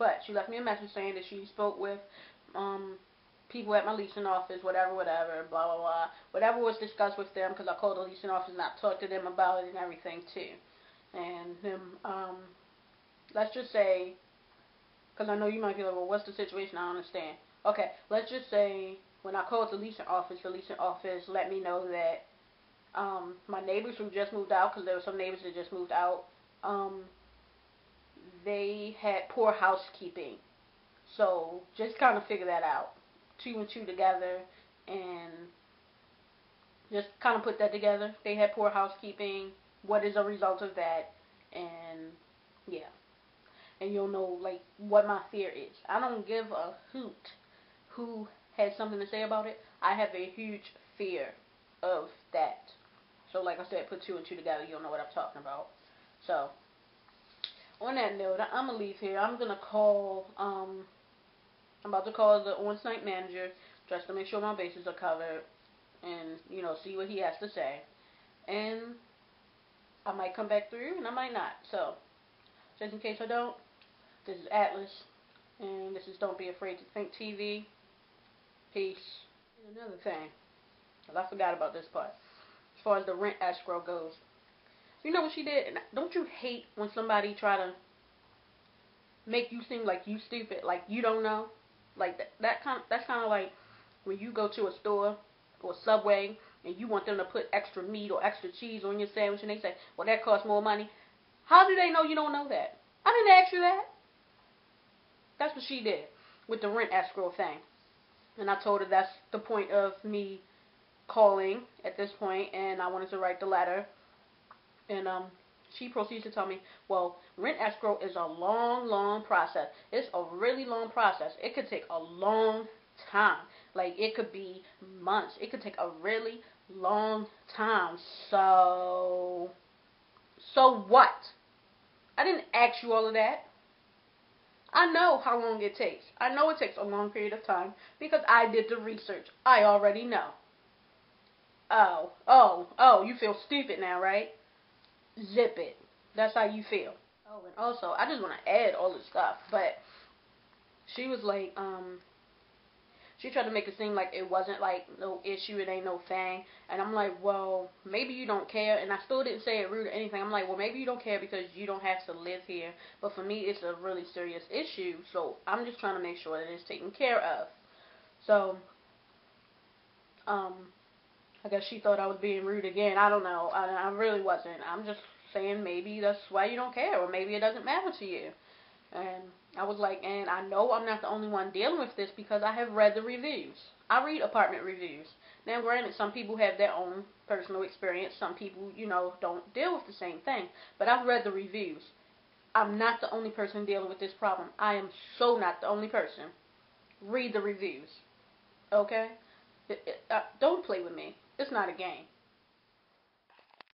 But she left me a message saying that she spoke with people at my leasing office, whatever, whatever, blah, blah, blah. Whatever was discussed with them, because I called the leasing office and I talked to them about it and everything, too. And them, let's just say, because I know you might be like, well, what's the situation? I don't understand. Okay, let's just say when I called the leasing office let me know that my neighbors who just moved out, because there were some neighbors that just moved out, they had poor housekeeping. So just kind of figure that out. Two and two together and just kind of put that together. They had poor housekeeping. What is a result of that? And yeah. And you'll know like what my fear is. I don't give a hoot who had something to say about it. I have a huge fear of that. So like I said, put two and two together, you'll know what I'm talking about. So on that note, I'm gonna leave here. I'm gonna call I'm about to call the on-site manager just to make sure my bases are covered and, you know, see what he has to say. And I might come back through and I might not. So, just in case I don't, this is Atlas. And this is Don't Be Afraid to Think TV. Peace. And another thing, because I forgot about this part. As far as the rent escrow goes. You know what she did? Don't you hate when somebody try to make you seem like you stupid, like you don't know? Like that's kind of like when you go to a store or Subway and you want them to put extra meat or extra cheese on your sandwich and they say, well, that costs more money. How do they know you don't know that? I didn't ask you that. That's what she did with the rent escrow thing. And I told her that's the point of me calling at this point, and I wanted to write the letter. And she proceeds to tell me, well, rent escrow is a long, long process. It's a really long process. It could take a long time. Like, it could be months. It could take a really long time. So what? I didn't ask you all of that. I know how long it takes. I know it takes a long period of time because I did the research. I already know. Oh, you feel stupid now, right? Zip it. That's how you feel. Oh, and also, I just want to add all this stuff, but she was like, she tried to make it seem like it wasn't like no issue, it ain't no thing, and I'm like, well, maybe you don't care, and I still didn't say it rude or anything. I'm like, well, maybe you don't care because you don't have to live here, but for me, it's a really serious issue, so I'm just trying to make sure that it's taken care of. So, I guess she thought I was being rude again. I don't know. I really wasn't. I'm just saying maybe that's why you don't care, or maybe it doesn't matter to you. And I was like, and I know I'm not the only one dealing with this because I have read the reviews. I read apartment reviews. Now, granted, some people have their own personal experience. Some people, you know, don't deal with the same thing. But I've read the reviews. I'm not the only person dealing with this problem. I am so not the only person. Read the reviews. Okay? Don't play with me. It's not a game.